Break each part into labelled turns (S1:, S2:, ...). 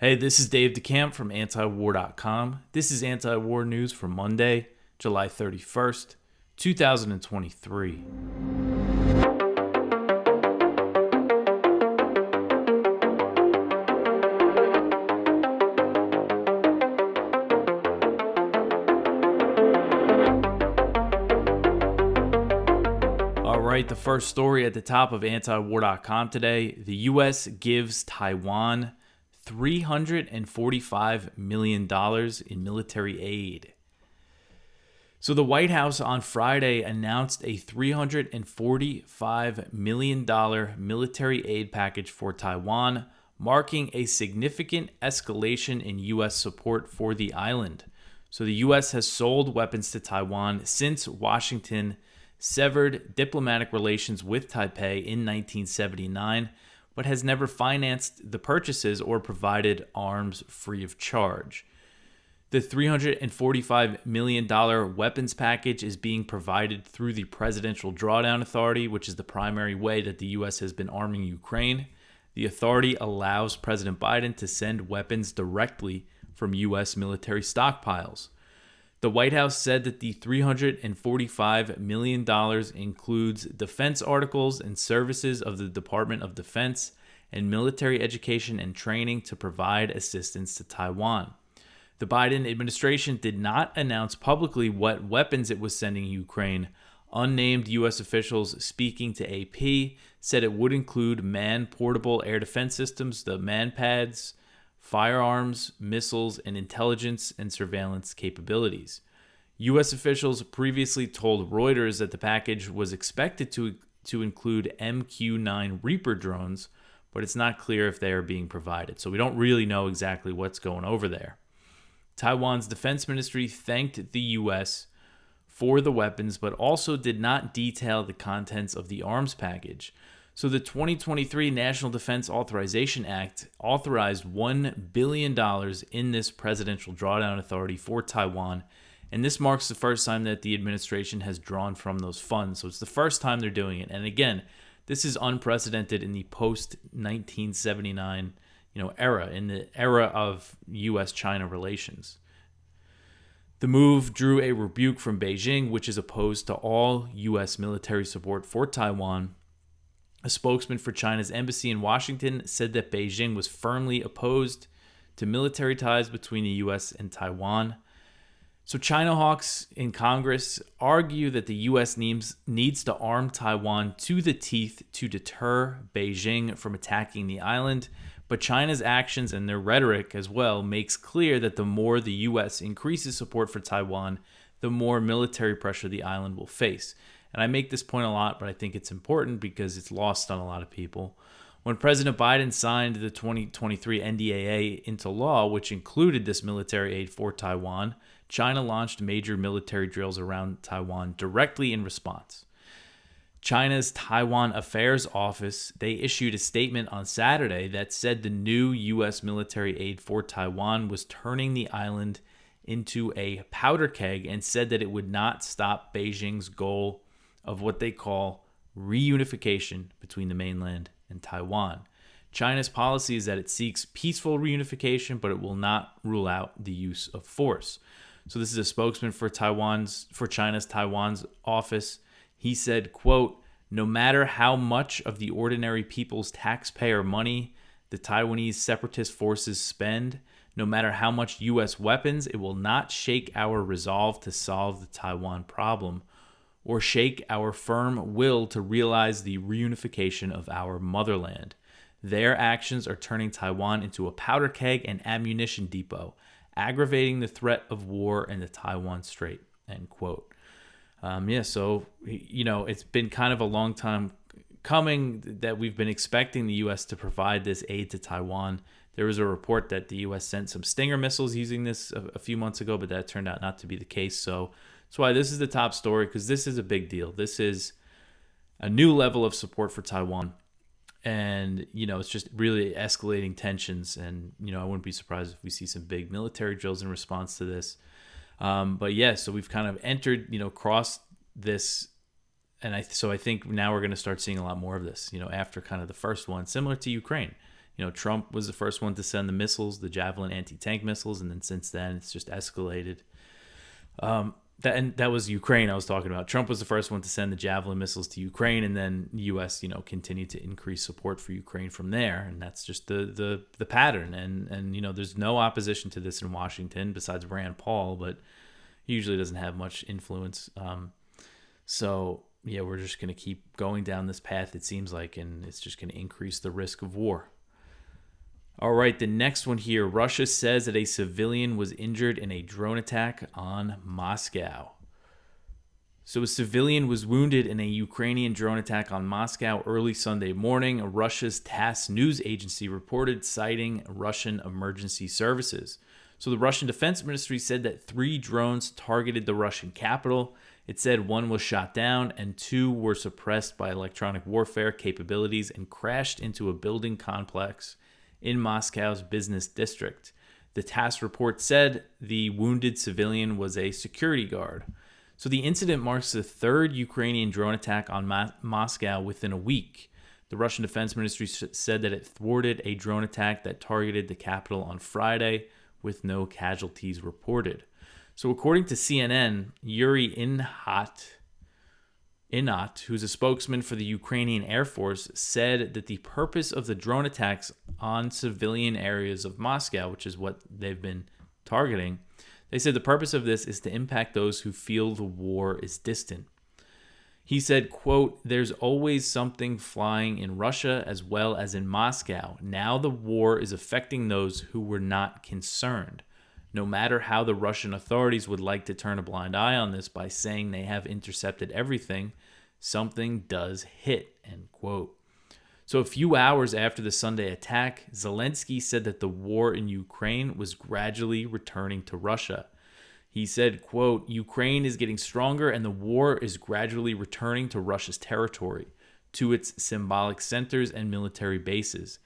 S1: Hey, this is Dave DeCamp from antiwar.com. This is anti-war news for Monday, July 31st, 2023. All right, the first story at the top of antiwar.com today. The U.S. gives Taiwan $345 million in military aid. So the White House on Friday announced a $345 million military aid package for Taiwan, marking a significant escalation in U.S. support for the island. So the U.S. has sold weapons to Taiwan since Washington severed diplomatic relations with Taipei in 1979, but has never financed the purchases or provided arms free of charge. The $345 million weapons package is being provided through the Presidential Drawdown Authority, which is the primary way that the U.S. has been arming Ukraine. The authority allows President Biden to send weapons directly from U.S. military stockpiles. The White House said that the $345 million includes defense articles and services of the Department of Defense and military education and training to provide assistance to Taiwan. The Biden administration did not announce publicly what weapons it was sending Ukraine. Unnamed U.S. officials speaking to AP said it would include man-portable air defense systems, the MANPADS, firearms, missiles, and intelligence and surveillance capabilities. U.S. officials previously told Reuters that the package was expected to include MQ-9 Reaper drones, but it's not clear if they are being provided. So we don't really know exactly what's going over there. Taiwan's defense ministry thanked the U.S. for the weapons, but also did not detail the contents of the arms package. So the 2023 National Defense Authorization Act authorized $1 billion in this Presidential Drawdown Authority for Taiwan, and this marks the first time that the administration has drawn from those funds. So it's the first time they're doing it. And again, this is unprecedented in the post-1979 era, in the era of U.S.-China relations. The move drew a rebuke from Beijing, which is opposed to all U.S. military support for Taiwan. A spokesman for China's embassy in Washington said that Beijing was firmly opposed to military ties between the U.S. and Taiwan. So China hawks in Congress argue that the U.S. needs to arm Taiwan to the teeth to deter Beijing from attacking the island. But China's actions and their rhetoric as well makes clear that the more the U.S. increases support for Taiwan, the more military pressure the island will face. And I make this point a lot, but I think it's important because it's lost on a lot of people. When President Biden signed the 2023 NDAA into law, which included this military aid for Taiwan, China launched major military drills around Taiwan directly in response. China's Taiwan Affairs Office, they issued a statement on Saturday that said the new U.S. military aid for Taiwan was turning the island into a powder keg and said that it would not stop Beijing's goal of what they call reunification between the mainland and Taiwan. China's policy is that it seeks peaceful reunification, but it will not rule out the use of force. So this is a spokesman for China's Taiwan's office. He said, quote, "No matter how much of the ordinary people's taxpayer money the Taiwanese separatist forces spend, no matter how much U.S. weapons, it will not shake our resolve to solve the Taiwan problem or shake our firm will to realize the reunification of our motherland. Their actions are turning Taiwan into a powder keg and ammunition depot, aggravating the threat of war in the Taiwan Strait," end quote. So it's been kind of a long time coming that we've been expecting the U.S. to provide this aid to Taiwan. There was a report that the U.S. sent some Stinger missiles using this a few months ago, but that turned out not to be the case. So that's why this is the top story, because this is a big deal. This is a new level of support for Taiwan. And, it's just really escalating tensions. And, I wouldn't be surprised if we see some big military drills in response to this. So we've kind of entered, crossed this. And I think now we're going to start seeing a lot more of this, after kind of the first one, similar to Ukraine. Trump was the first one to send the missiles, the Javelin anti-tank missiles, and then since then it's just escalated. That was Ukraine I was talking about. Trump was the first one to send the Javelin missiles to Ukraine, and then the U.S. continued to increase support for Ukraine from there, and that's just the pattern. And there's no opposition to this in Washington besides Rand Paul, but he usually doesn't have much influence. So yeah, we're just going to keep going down this path, it seems like, and it's just going to increase the risk of war. All right, the next one here. Russia says that a civilian was injured in a drone attack on Moscow. So a civilian was wounded in a Ukrainian drone attack on Moscow early Sunday morning, Russia's TASS news agency reported, citing Russian emergency services. So the Russian Defense Ministry said that 3 drones targeted the Russian capital. It said 1 was shot down and 2 were suppressed by electronic warfare capabilities and crashed into a building complex in Moscow's business district. The TASS report said the wounded civilian was a security guard. So the incident marks the 3rd Ukrainian drone attack on Moscow within a week. The Russian Defense Ministry said that it thwarted a drone attack that targeted the capital on Friday, with no casualties reported. So according to CNN, Yuri Inat, who's a spokesman for the Ukrainian Air Force, said that the purpose of the drone attacks on civilian areas of Moscow, which is what they've been targeting, they said the purpose of this is to impact those who feel the war is distant. He said, quote, "There's always something flying in Russia as well as in Moscow. Now the war is affecting those who were not concerned. No matter how the Russian authorities would like to turn a blind eye on this by saying they have intercepted everything, something does hit," end quote. So a few hours after the Sunday attack, Zelensky said that the war in Ukraine was gradually returning to Russia. He said, quote, "Ukraine is getting stronger and the war is gradually returning to Russia's territory, to its symbolic centers and military bases.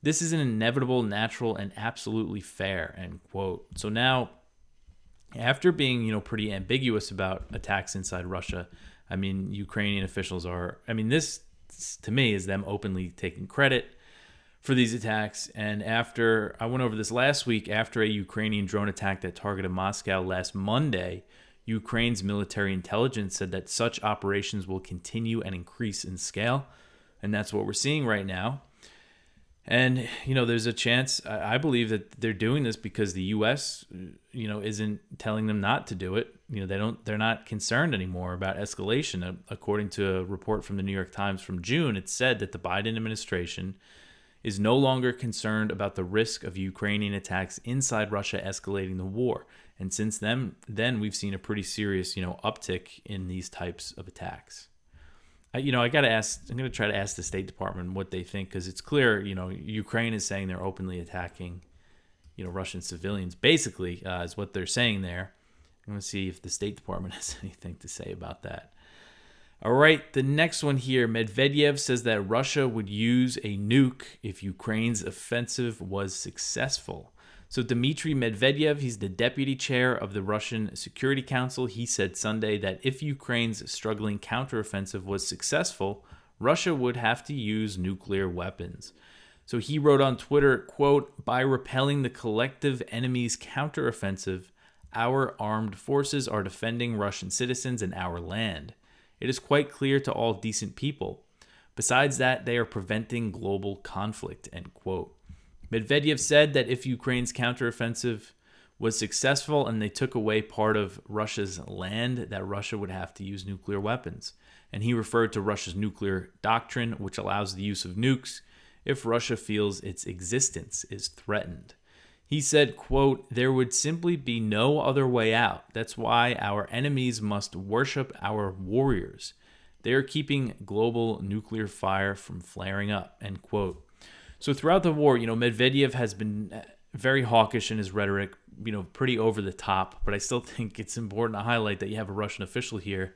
S1: This is an inevitable, natural, and absolutely fair," end quote. So now, after being, pretty ambiguous about attacks inside Russia, Ukrainian officials this to me is them openly taking credit for these attacks. And after, I went over this last week, after a Ukrainian drone attack that targeted Moscow last Monday, Ukraine's military intelligence said that such operations will continue and increase in scale. And that's what we're seeing right now. And, there's a chance, I believe that they're doing this because the U.S., isn't telling them not to do it. They're not concerned anymore about escalation. According to a report from the New York Times from June, it said that the Biden administration is no longer concerned about the risk of Ukrainian attacks inside Russia escalating the war. And since then we've seen a pretty serious, uptick in these types of attacks. I'm going to try to ask the State Department what they think, because it's clear, Ukraine is saying they're openly attacking, Russian civilians, basically, is what they're saying there. I'm going to see if the State Department has anything to say about that. All right, the next one here. Medvedev says that Russia would use a nuke if Ukraine's offensive was successful. So Dmitry Medvedev, he's the deputy chair of the Russian Security Council. He said Sunday that if Ukraine's struggling counteroffensive was successful, Russia would have to use nuclear weapons. So he wrote on Twitter, quote, "By repelling the collective enemy's counteroffensive, our armed forces are defending Russian citizens and our land. It is quite clear to all decent people. Besides that, they are preventing global conflict," end quote. Medvedev said that if Ukraine's counteroffensive was successful and they took away part of Russia's land, that Russia would have to use nuclear weapons. And he referred to Russia's nuclear doctrine, which allows the use of nukes if Russia feels its existence is threatened. He said, quote, "There would simply be no other way out. That's why our enemies must worship our warriors. They are keeping global nuclear fire from flaring up," end quote. So throughout the war, Medvedev has been very hawkish in his rhetoric, pretty over the top. But I still think it's important to highlight that you have a Russian official here,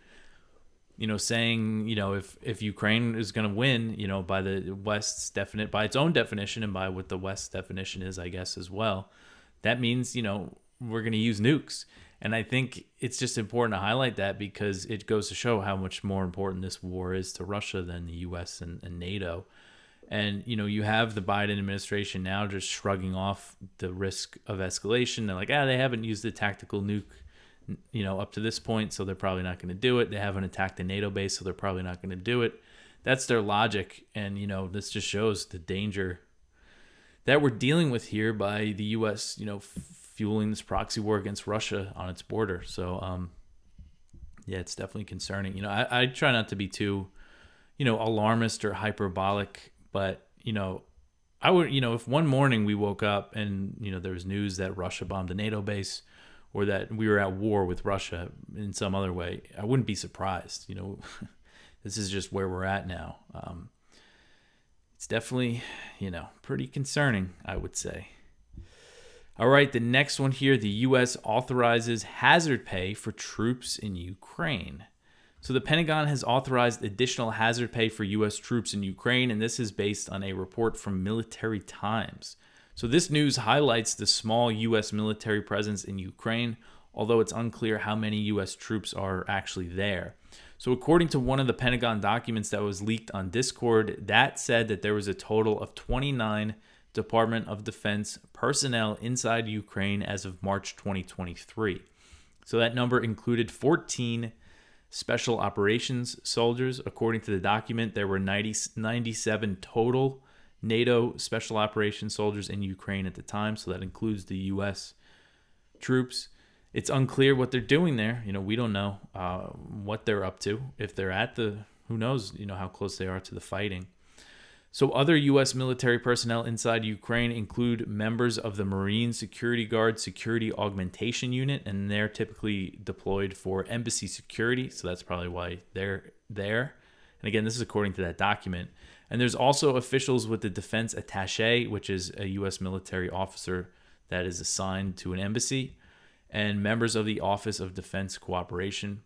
S1: saying, if Ukraine is going to win, by the West's by its own definition and by what the West's definition is, I guess, as well, that means, we're going to use nukes. And I think it's just important to highlight that because it goes to show how much more important this war is to Russia than the U.S. and NATO. And, you have the Biden administration now just shrugging off the risk of escalation. They're like, they haven't used the tactical nuke, up to this point, so they're probably not going to do it. They haven't attacked a NATO base, so they're probably not going to do it. That's their logic. And, this just shows the danger that we're dealing with here by the U.S., fueling this proxy war against Russia on its border. So, it's definitely concerning. I try not to be too, alarmist or hyperbolic, but, I would, if one morning we woke up and, there was news that Russia bombed a NATO base or that we were at war with Russia in some other way, I wouldn't be surprised. This is just where we're at now. It's definitely, pretty concerning, I would say. All right, the next one here, the U.S. authorizes hazard pay for troops in Ukraine. So the Pentagon has authorized additional hazard pay for U.S. troops in Ukraine, and this is based on a report from Military Times. So this news highlights the small U.S. military presence in Ukraine, although it's unclear how many U.S. troops are actually there. So according to one of the Pentagon documents that was leaked on Discord, that said that there was a total of 29 Department of Defense personnel inside Ukraine as of March 2023. So that number included 14 special operations soldiers. According to the document, there were 97 total NATO special operations soldiers in Ukraine at the time. So that includes the U.S. troops. It's unclear what they're doing there. We don't know what they're up to. If they're at who knows, how close they are to the fighting. So other U.S. military personnel inside Ukraine include members of the Marine Security Guard Security Augmentation Unit, and they're typically deployed for embassy security, so that's probably why they're there. And again, this is according to that document. And there's also officials with the Defense Attaché, which is a U.S. military officer that is assigned to an embassy, and members of the Office of Defense Cooperation.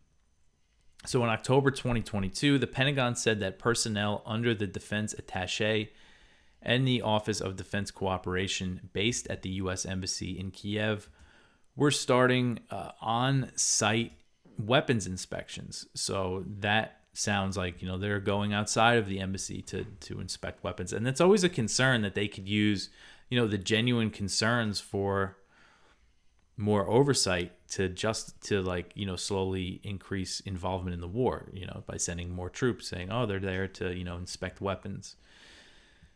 S1: So in October 2022, the Pentagon said that personnel under the Defense Attaché and the Office of Defense Cooperation based at the U.S. Embassy in Kiev were starting on-site weapons inspections. So that sounds like, they're going outside of the embassy to inspect weapons. And it's always a concern that they could use, the genuine concerns for more oversight to slowly increase involvement in the war, by sending more troops, saying, they're there to, inspect weapons.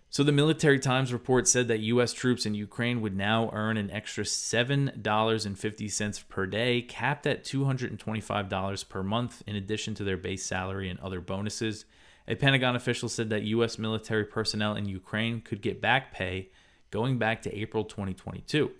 S1: So the Military Times report said that U.S. troops in Ukraine would now earn an extra $7.50 per day, capped at $225 per month, in addition to their base salary and other bonuses. A Pentagon official said that U.S. military personnel in Ukraine could get back pay going back to April 2022.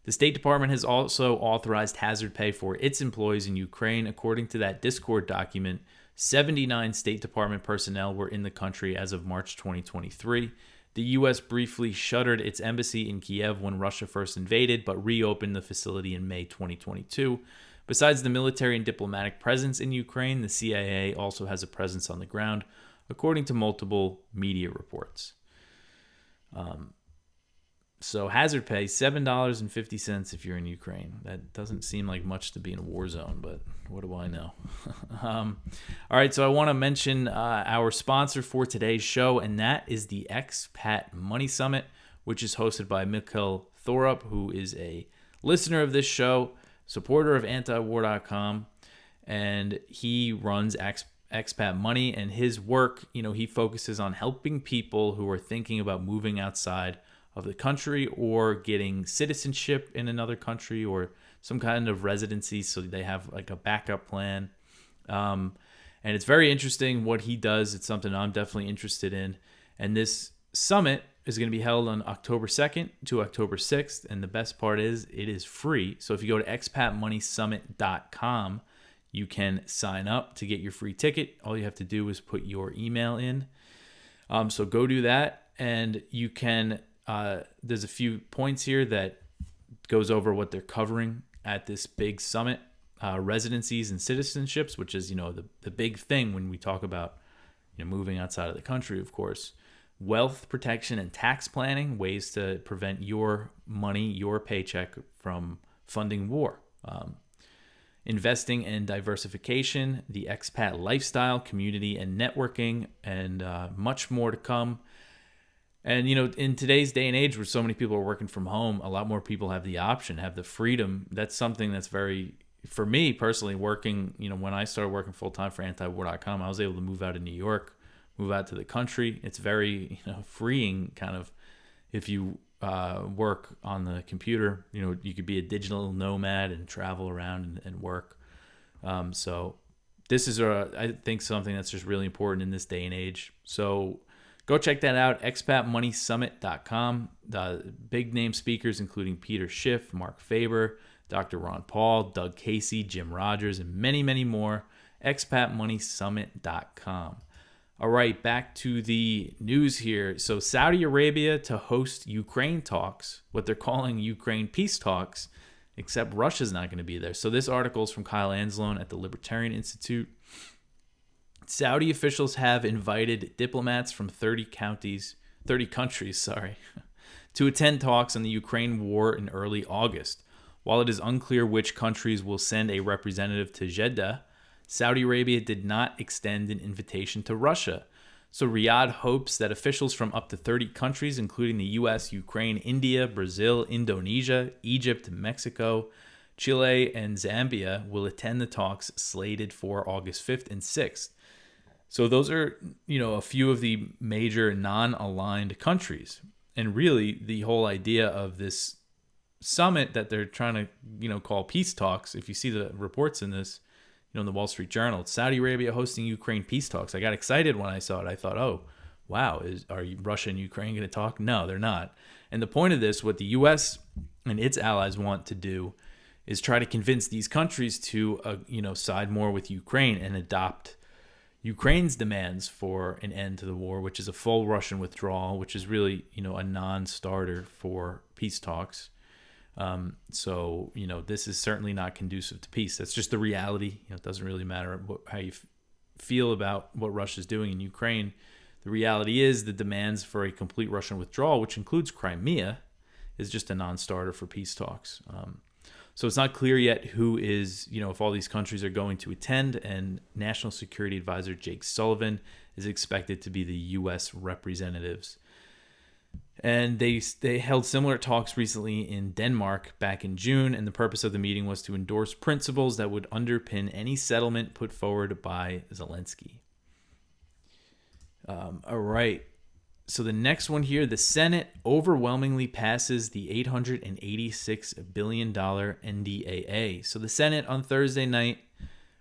S1: The State Department has also authorized hazard pay for its employees in Ukraine. According to that Discord document, 79 State Department personnel were in the country as of March 2023. The U.S. briefly shuttered its embassy in Kiev when Russia first invaded, but reopened the facility in May 2022. Besides the military and diplomatic presence in Ukraine, the CIA also has a presence on the ground, according to multiple media reports. So hazard pay, $7.50 if you're in Ukraine. That doesn't seem like much to be in a war zone, but what do I know? All right, so I want to mention our sponsor for today's show, and that is the Expat Money Summit, which is hosted by Mikkel Thorup, who is a listener of this show, supporter of antiwar.com, and he runs Expat Money, and his work, he focuses on helping people who are thinking about moving outside of the country or getting citizenship in another country or some kind of residency, so they have like a backup plan. And it's very interesting what he does. It's something I'm definitely interested in. And this summit is going to be held on October 2nd to October 6th. And the best part is it is free. So if you go to expatmoneysummit.com, you can sign up to get your free ticket. All you have to do is put your email in. So go do that. And you can... there's a few points here that goes over what they're covering at this big summit, residencies and citizenships, which is, the big thing when we talk about, moving outside of the country, of course. Wealth protection and tax planning, ways to prevent your money, your paycheck from funding war. Investing and diversification, the expat lifestyle, community and networking, and much more to come. And, in today's day and age where so many people are working from home, a lot more people have the option, have the freedom. That's something that's very, for me personally, working, when I started working full time for antiwar.com, I was able to move out of New York, move out to the country. It's very, freeing kind of if you work on the computer. You could be a digital nomad and travel around and work. So this is, I think, something that's just really important in this day and age. So go check that out, expatmoneysummit.com. Big name speakers including Peter Schiff, Mark Faber, Dr. Ron Paul, Doug Casey, Jim Rogers, and many, many more. expatmoneysummit.com. All right, back to the news here. So Saudi Arabia to host Ukraine talks, what they're calling Ukraine peace talks, except Russia's not going to be there. So this article is from Kyle Anzalone at the Libertarian Institute. Saudi officials have invited diplomats from 30 countries, to attend talks on the Ukraine war in early August. While it is unclear which countries will send a representative to Jeddah, Saudi Arabia did not extend an invitation to Russia. So Riyadh hopes that officials from up to 30 countries, including the US, Ukraine, India, Brazil, Indonesia, Egypt, Mexico, Chile, and Zambia, will attend the talks slated for August 5th and 6th. So those are, a few of the major non-aligned countries. And really, the whole idea of this summit that they're trying to, call peace talks, if you see the reports in this, in the Wall Street Journal, it's Saudi Arabia hosting Ukraine peace talks. I got excited when I saw it. I thought, oh, wow, are Russia and Ukraine going to talk? No, they're not. And the point of this, what the U.S. and its allies want to do is try to convince these countries to, side more with Ukraine and adopt Ukraine's demands for an end to the war, which is a full Russian withdrawal, which is really, a non-starter for peace talks. So, this is certainly not conducive to peace. That's just the reality. It doesn't really matter how you feel about what Russia's doing in Ukraine. The reality is the demands for a complete Russian withdrawal, which includes Crimea, is just a non-starter for peace talks. So it's not clear yet who is, if all these countries are going to attend, and National Security Advisor Jake Sullivan is expected to be the U.S. representatives. And they held similar talks recently in Denmark back in June, and the purpose of the meeting was to endorse principles that would underpin any settlement put forward by Zelensky. All right. So the next one here, the Senate overwhelmingly passes the $886 billion NDAA. So the Senate on Thursday night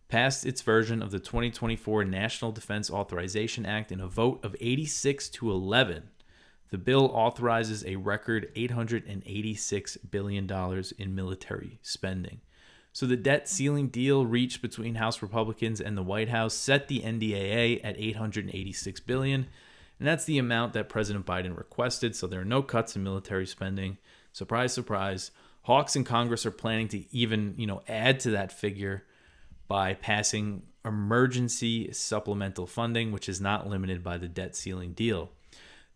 S1: passed its version of the 2024 National Defense Authorization Act in a vote of 86-11. The bill authorizes a record $886 billion in military spending. So the debt ceiling deal reached between House Republicans and the White House set the NDAA at $886 billion. And that's the amount that President Biden requested, so there are no cuts in military spending. Surprise, surprise. Hawks in Congress are planning to even, add to that figure by passing emergency supplemental funding, which is not limited by the debt ceiling deal.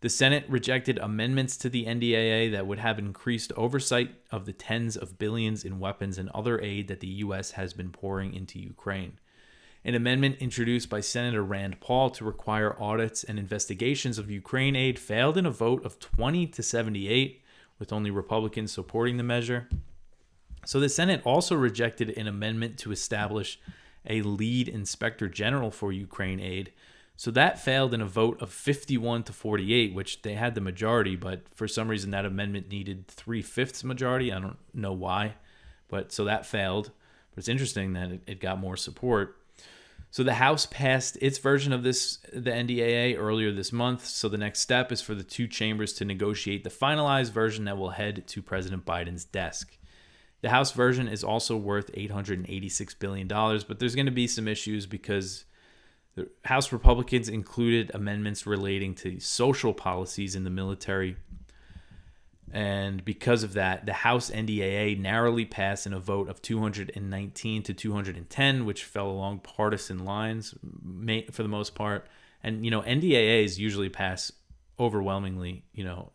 S1: The Senate rejected amendments to the NDAA that would have increased oversight of the tens of billions in weapons and other aid that the U.S. has been pouring into Ukraine. An amendment introduced by Senator Rand Paul to require audits and investigations of Ukraine aid failed in a vote of 20-78, with only Republicans supporting the measure. So the Senate also rejected an amendment to establish a lead inspector general for Ukraine aid. So that failed in a vote of 51-48, which they had the majority, but for some reason that amendment needed 3/5 majority. I don't know why, but so that failed. But it's interesting that it got more support. So the House passed its version of the NDAA earlier this month. So the next step is for the two chambers to negotiate the finalized version that will head to President Biden's desk. The House version is also worth $886 billion, but there's going to be some issues because the House Republicans included amendments relating to social policies in the military. And because of that, the House NDAA narrowly passed in a vote of 219-210, which fell along partisan lines for the most part. And, NDAAs usually pass overwhelmingly,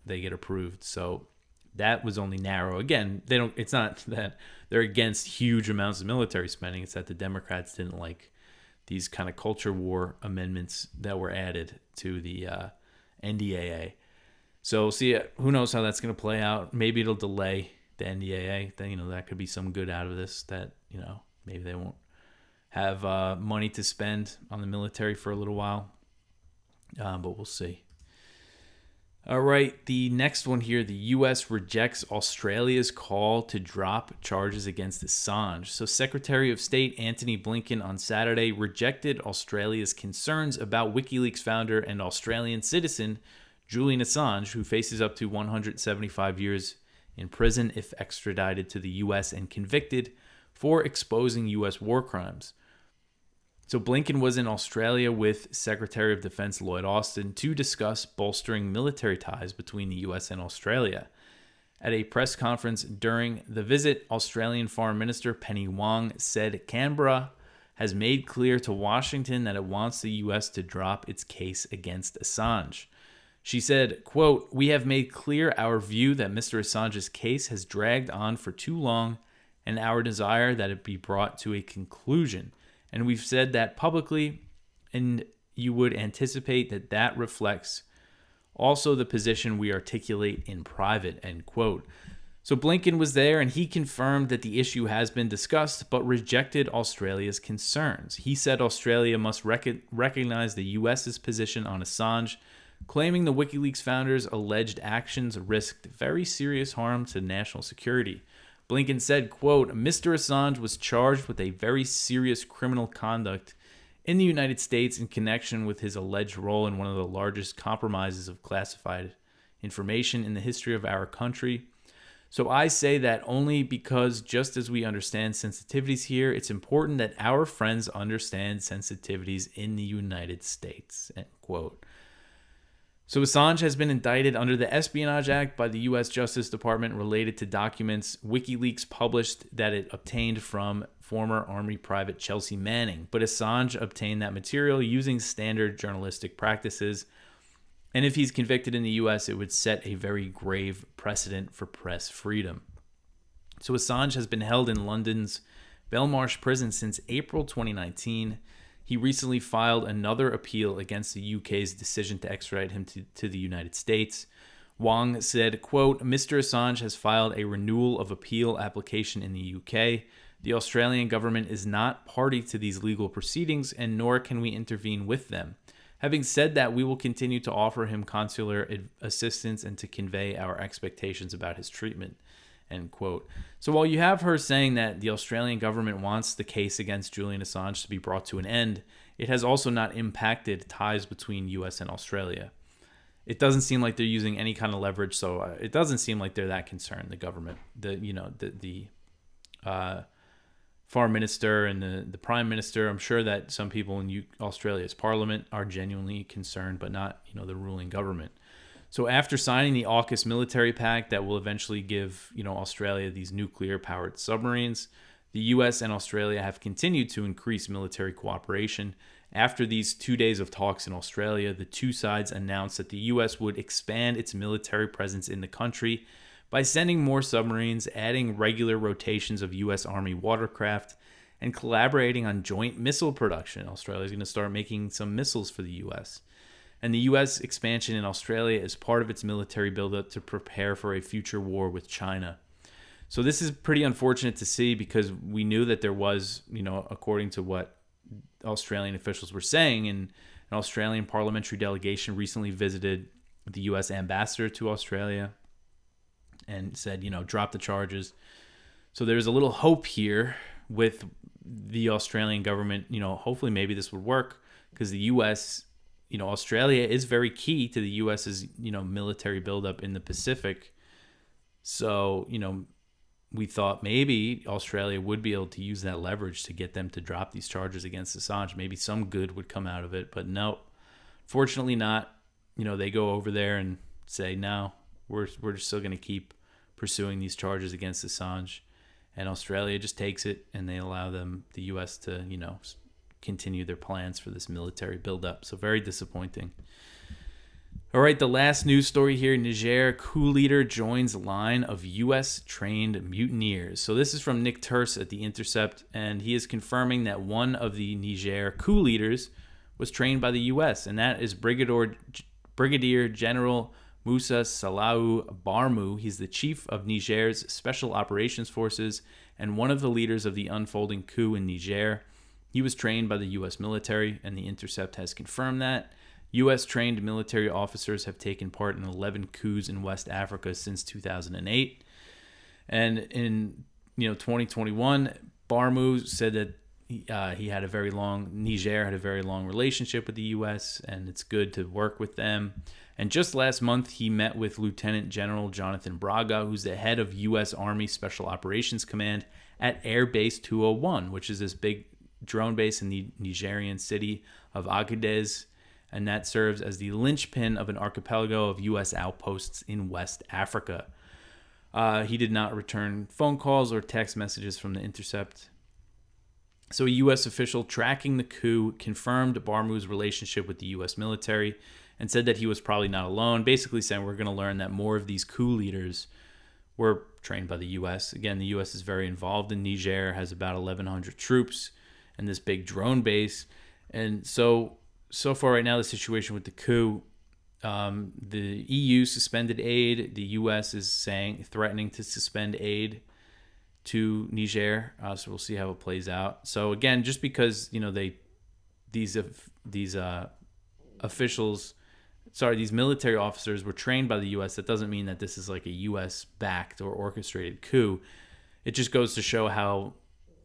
S1: they get approved. So that was only narrow. Again, it's not that they're against huge amounts of military spending. It's that the Democrats didn't like these kind of culture war amendments that were added to the NDAA. So we'll see. Who knows how that's going to play out? Maybe it'll delay the NDAA. Then that could be some good out of this. That maybe they won't have money to spend on the military for a little while. But we'll see. All right, the next one here, the U.S. rejects Australia's call to drop charges against Assange. So Secretary of State Antony Blinken on Saturday rejected Australia's concerns about WikiLeaks founder and Australian citizen Julian Assange, who faces up to 175 years in prison if extradited to the U.S. and convicted for exposing U.S. war crimes. So Blinken was in Australia with Secretary of Defense Lloyd Austin to discuss bolstering military ties between the U.S. and Australia. At a press conference during the visit, Australian Foreign Minister Penny Wong said Canberra has made clear to Washington that it wants the U.S. to drop its case against Assange. She said, quote, "We have made clear our view that Mr. Assange's case has dragged on for too long and our desire that it be brought to a conclusion. And we've said that publicly, and you would anticipate that that reflects also the position we articulate in private," end quote. So Blinken was there, and he confirmed that the issue has been discussed, but rejected Australia's concerns. He said Australia must recognize the U.S.'s position on Assange, claiming the WikiLeaks founder's alleged actions risked very serious harm to national security. Blinken said, quote, "Mr. Assange was charged with a very serious criminal conduct in the United States in connection with his alleged role in one of the largest compromises of classified information in the history of our country. So I say that only because just as we understand sensitivities here, it's important that our friends understand sensitivities in the United States," end quote. So Assange has been indicted under the Espionage Act by the U.S. Justice Department related to documents WikiLeaks published that it obtained from former Army Private Chelsea Manning. But Assange obtained that material using standard journalistic practices. And if he's convicted in the U.S., it would set a very grave precedent for press freedom. So Assange has been held in London's Belmarsh prison since April 2019. He recently filed another appeal against the UK's decision to extradite him to the United States. Wong said, quote, "Mr. Assange has filed a renewal of appeal application in the UK. The Australian government is not party to these legal proceedings, and nor can we intervene with them. Having said that, we will continue to offer him consular assistance and to convey our expectations about his treatment," end quote. So while you have her saying that the Australian government wants the case against Julian Assange to be brought to an end, it has also not impacted ties between U.S. and Australia. It doesn't seem like they're using any kind of leverage, so it doesn't seem like they're that concerned, the government. The foreign minister and the prime minister, I'm sure that some people in Australia's parliament are genuinely concerned, but not, the ruling government. So after signing the AUKUS military pact that will eventually give, Australia these nuclear-powered submarines, the U.S. and Australia have continued to increase military cooperation. After these 2 days of talks in Australia, the two sides announced that the U.S. would expand its military presence in the country by sending more submarines, adding regular rotations of U.S. Army watercraft, and collaborating on joint missile production. Australia is going to start making some missiles for the U.S. And the U.S. expansion in Australia is part of its military buildup to prepare for a future war with China. So this is pretty unfortunate to see because we knew that there was, according to what Australian officials were saying, and an Australian parliamentary delegation recently visited the U.S. ambassador to Australia and said, drop the charges. So there's a little hope here with the Australian government, hopefully maybe this would work because the U.S., Australia is very key to the U.S.'s, military buildup in the Pacific. So, we thought maybe Australia would be able to use that leverage to get them to drop these charges against Assange. Maybe some good would come out of it, but no, fortunately not. They go over there and say, no, we're still going to keep pursuing these charges against Assange. And Australia just takes it and they allow the U.S. to, continue their plans for this military buildup. So very disappointing. All right, the last news story here. Niger coup leader joins line of U.S.-trained mutineers. So this is from Nick Turse at The Intercept, and he is confirming that one of the Niger coup leaders was trained by the U.S., and that is Brigadier General Musa Salahu Barmu. He's the chief of Niger's Special Operations Forces and one of the leaders of the unfolding coup in Niger. He was trained by the U.S. military, and The Intercept has confirmed that. U.S.-trained military officers have taken part in 11 coups in West Africa since 2008. And in 2021, Barmu said that Niger had a very long relationship with the U.S., and it's good to work with them. And just last month, he met with Lieutenant General Jonathan Braga, who's the head of U.S. Army Special Operations Command at Air Base 201, which is this big drone base in the Nigerian city of Agadez, and that serves as the linchpin of an archipelago of U.S. outposts in West Africa. He did not return phone calls or text messages from The Intercept. So a U.S. official tracking the coup confirmed Barmu's relationship with the U.S. military and said that he was probably not alone, basically saying we're going to learn that more of these coup leaders were trained by the U.S. Again, the U.S. is very involved in Niger, has about 1,100 troops and this big drone base. And so far right now, the situation with the coup, the EU suspended aid. The U.S. is threatening to suspend aid to Niger. So we'll see how it plays out. So again, just because these military officers were trained by the U.S., that doesn't mean that this is like a U.S.-backed or orchestrated coup. It just goes to show how,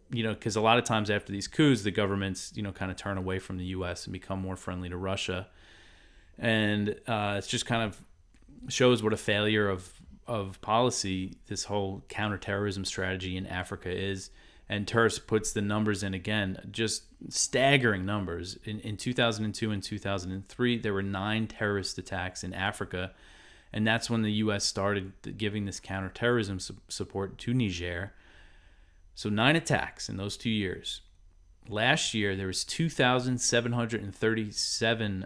S1: because a lot of times after these coups, the governments, kind of turn away from the U.S. and become more friendly to Russia. And it just kind of shows what a failure of policy this whole counterterrorism strategy in Africa is. And Terse puts the numbers in again, just staggering numbers. In 2002 and 2003, there were 9 terrorist attacks in Africa. And that's when the U.S. started giving this counterterrorism support to Niger. So 9 attacks in those 2 years. Last year, there was 2,737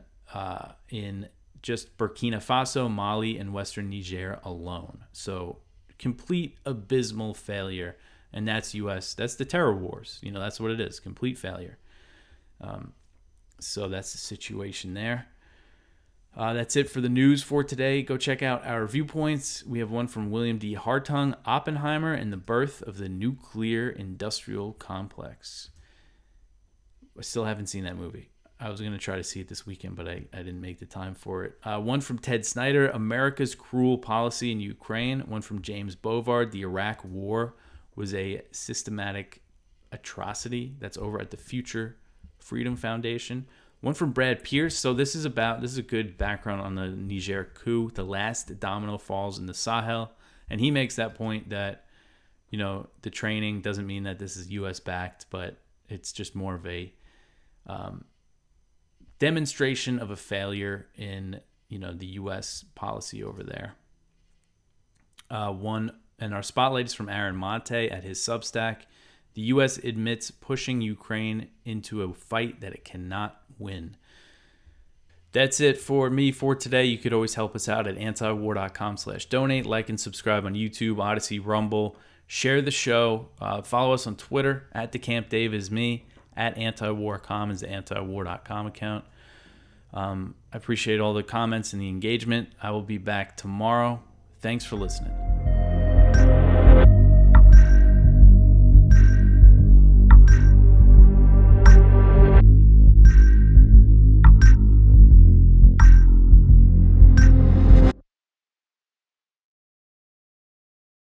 S1: in just Burkina Faso, Mali, and Western Niger alone. So complete abysmal failure. And that's U.S. That's the terror wars. That's what it is. Complete failure. So that's the situation there. That's it for the news for today. Go check out our Viewpoints. We have one from William D. Hartung, Oppenheimer and the Birth of the Nuclear Industrial Complex. I still haven't seen that movie. I was going to try to see it this weekend, but I didn't make the time for it. One from Ted Snyder, America's Cruel Policy in Ukraine. One from James Bovard, The Iraq War was a systematic atrocity. That's over at the Future Freedom Foundation. One from Brad Pierce. So this is a good background on the Niger coup. The last domino falls in the Sahel. And he makes that point that, the training doesn't mean that this is U.S. backed, but it's just more of a demonstration of a failure in, the U.S. policy over there. And our spotlight is from Aaron Mate at his Substack. The U.S. admits pushing Ukraine into a fight that it cannot win. That's it for me for today. You could always help us out at antiwar.com/donate. Like and subscribe on YouTube, Odyssey, Rumble. Share the show. Follow us on Twitter. At @TheCampDave is me. At antiwarcom is the antiwar.com account. I appreciate all the comments and the engagement. I will be back tomorrow. Thanks for listening.